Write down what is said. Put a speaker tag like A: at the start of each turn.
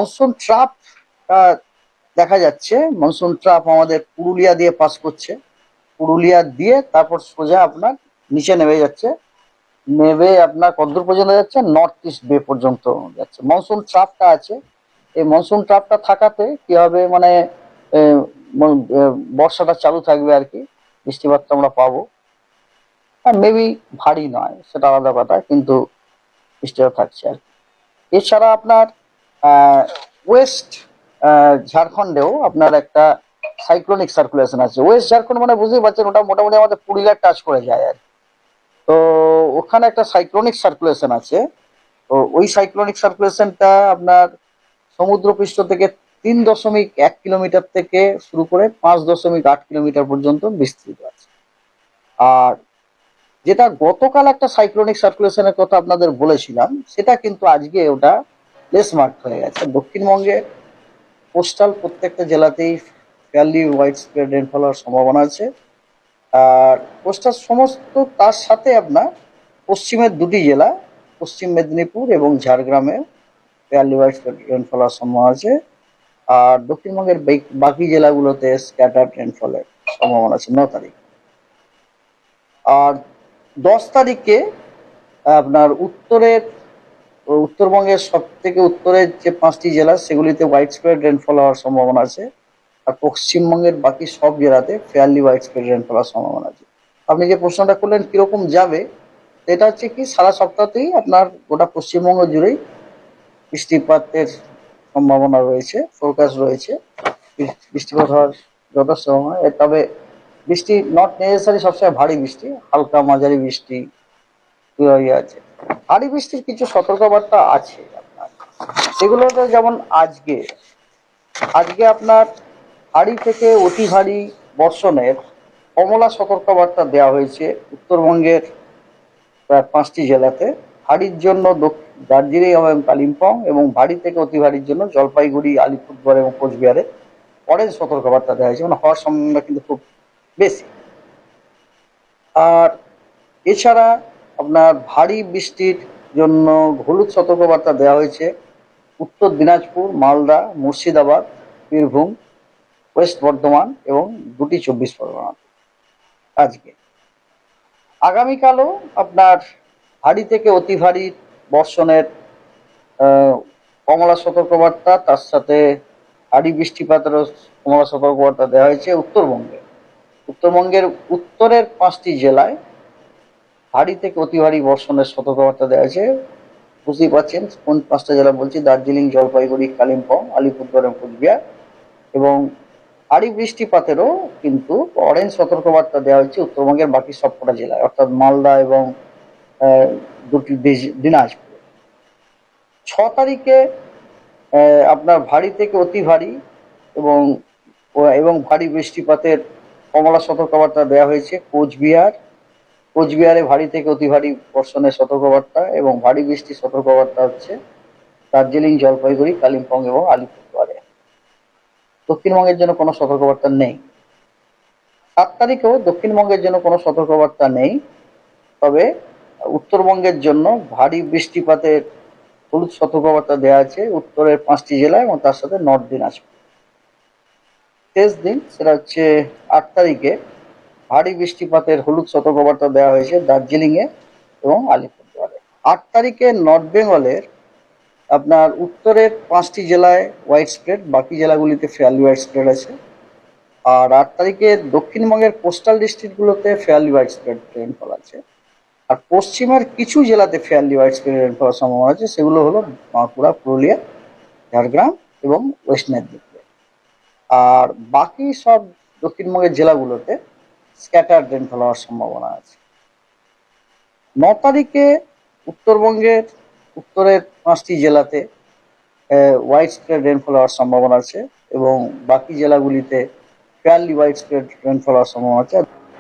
A: Monsoon trap দেখা যাচ্ছে। Monsoon trap আমাদের পুরুলিয়া দিয়ে পাস করছে, পুরুলিয়া দিয়ে তারপর সোজা আপনার নিচে নেমে যাচ্ছে, নেমে আপনার কতদূর পর্যন্ত যাচ্ছে, নর্থ ইস্ট বে পর্যন্ত যাচ্ছে। মনসুন ট্রাপটা আছে, এই মনসুন ট্রাপটা থাকাতে কি হবে, মানে বর্ষাটা চালু থাকবে আর কি, বৃষ্টিপাতটা আমরা পাবো। আর মেবি ভারী নয়, সেটা আলাদা কথা, কিন্তু বৃষ্টিপাত থাকছে আর কি। এছাড়া আপনার ওয়েস্ট ঝাড়খণ্ডেও আপনার একটা সাইক্লোনিক সার্কুলেশন আছে। ওয়েস্ট ঝাড়খণ্ড মানে বুঝতেই পারছেন, ওটা মোটামুটি আমাদের পুরুলিয়ার টাচ করে যায় আর কি। তো ওখানে একটা সাইক্লোনিক সার্কুলেশন আছে। তো ওই সাইক্লোনিক সার্কুলেশনটা আপনার সমুদ্রপৃষ্ঠ থেকে 3.1 কিলোমিটার থেকে শুরু করে 5.8 কিলোমিটার পর্যন্ত বিস্তৃত আছে। আর যেটা গতকাল একটা সাইক্লোনিক সার্কুলেশনের কথা আপনাদের বলেছিলাম, সেটা কিন্তু আজকে ওটা লেস মার্ক হয়ে গেছে। দক্ষিণবঙ্গে কোস্টাল প্রত্যেকটা জেলাতেই ফেয়ারলি ওয়াইড স্প্রেড রেনফল হওয়ার সম্ভাবনা আছে। আর কোস্টাল সমস্ত, তার সাথে আপনার পশ্চিমের দুটি জেলা, পশ্চিম মেদিনীপুর এবং ঝাড়গ্রামে ফেয়ারলি ওয়াইড স্প্রেড রেনফল হওয়ার সম্ভাবনা আছে। আর দক্ষিণবঙ্গের বাকি জেলাগুলোতে স্ক্যাটার্ড রেনফলের সম্ভাবনা আছে 9 তারিখ। আর 10 তারিখে আপনার উত্তরবঙ্গের সব থেকে উত্তরের যে 5টি জেলা, সেগুলিতে ওয়াইড স্প্রেড রেনফল হওয়ার সম্ভাবনা আছে। আর পশ্চিমবঙ্গের বাকি সব জেলাতে ফেয়ারলি ওয়াইড স্প্রেড রেনফল হওয়ার সম্ভাবনা আছে। আপনি যে প্রশ্নটা করলেন কিরকম যাবে, এটা হচ্ছে কি, সারা সপ্তাহতেই আপনার গোটা পশ্চিমবঙ্গ জুড়েই বৃষ্টিপাতের সম্ভাবনা রয়েছে, ফোরকাস্ট রয়েছে, বৃষ্টিপাত হওয়ার যথেষ্ট সম্ভাবনা। তবে বৃষ্টি নট নেসেসারি সবসময় ভারী বৃষ্টি, হালকা মাঝারি বৃষ্টি আছে। ভারী বৃষ্টির কিছু সতর্কবার্তা আছে আপনার, সেগুলোতে যেমন আজকে আজকে আপনার ভারী থেকে অতি ভারী বর্ষণের কমলা সতর্কবার্তা দেওয়া হয়েছে উত্তরবঙ্গের প্রায় 5টি জেলাতে। ভারীর জন্য দার্জিলিং এবং কালিম্পং, এবং ভারী থেকে অতি ভারীর জন্য জলপাইগুড়ি, আলিপুরদুয়ার এবং কোচবিহারে অরেঞ্জ সতর্কবার্তা দেওয়া হয়েছে, মানে হওয়ার সম্ভাবনা কিন্তু খুব বেশি। আর এছাড়া আপনার ভারী বৃষ্টির জন্য হলুদ সতর্কবার্তা দেওয়া হয়েছে উত্তর দিনাজপুর, মালদা, মুর্শিদাবাদ, বীরভূম, ওয়েস্ট বর্ধমান এবং 2টি 24 পরগনা। আজকে আগামীকালও আপনার ভারী থেকে অতি ভারী বর্ষণের কমলা সতর্কবার্তা, তার সাথে ভারী বৃষ্টিপাতেরও কমলা সতর্কবার্তা দেওয়া হয়েছে উত্তরবঙ্গের উত্তরের 5টি জেলায় ভারী থেকে অতি ভারী বর্ষণের সতর্কবার্তা দেওয়া হয়েছে। বুঝতেই পারছেন কোন 5টা জেলা বলছি: দার্জিলিং, জলপাইগুড়ি, কালিম্পং, আলিপুরদুয়ার এবং কোচবিহার। এবং ভারী বৃষ্টিপাতেরও কিন্তু অরেঞ্জ সতর্কবার্তা দেওয়া হয়েছে উত্তরবঙ্গের বাকি সবকটা জেলায়, অর্থাৎ মালদা এবং 2টি দিনাজপুর। 6 তারিখে আপনার ভারী থেকে অতি ভারী এবং ভারী বৃষ্টিপাতের কমলা সতর্কবার্তা দেওয়া হয়েছে কোচবিহারে ভারী থেকে অতি ভারী বর্ষণের সতর্কবার্তা এবং ভারী বৃষ্টির সতর্কবার্তা হচ্ছে দার্জিলিং, জলপাইগুড়ি, কালিম্পং এবং আলিপুরদুয়ারে। দক্ষিণবঙ্গের জন্য কোনো সতর্কবার্তা নেই। 7 তারিখেও দক্ষিণবঙ্গের জন্য কোনো সতর্কবার্তা নেই, তবে উত্তরবঙ্গের জন্য ভারী বৃষ্টিপাতের হলুদ সতর্কবার্তা দেওয়া আছে উত্তরের 5টি জেলায় এবং তার সাথে নর্থ দিনাজপুর। শেষ দিন সেটা হচ্ছে 8 তারিখে ভারী বৃষ্টিপাতের হলুদ সতর্কবার্তা দেওয়া হয়েছে দার্জিলিংয়ে এবং আলিপুরদুয়ারে। 8 তারিখে নর্থ বেঙ্গলের আপনার উত্তরের 5টি জেলায় ওয়াইড স্প্রেড, বাকি জেলাগুলিতে ফেয়ারলি ওয়াইড স্প্রেড আছে। আর 8 তারিখে দক্ষিণবঙ্গের কোস্টাল ডিস্ট্রিক্টগুলোতে ফেয়ারলি ওয়াইড স্প্রেড রেনফল আছে। আর পশ্চিমের কিছু জেলাতে ফেয়ারলি ওয়াইড স্প্রেড রেনফল হওয়ার সম্ভাবনা আছে, সেগুলো হলো বাঁকুড়া, পুরুলিয়া, ঝাড়গ্রাম এবং ওয়েস্ট মেদিনীপুর। আর বাকি সব দক্ষিণবঙ্গের জেলাগুলোতে স্ক্যাটার্ড রেনফল হওয়ার সম্ভাবনা আছে। 9 তারিখে উত্তরবঙ্গের উত্তরের 5টি জেলাতে ওয়াইড স্প্রেড রেনফল হওয়ার সম্ভাবনা আছে এবং বাকি জেলাগুলিতে ফেয়ারলি ওয়াইড স্প্রেড রেনফল হওয়ার সম্ভাবনা আছে।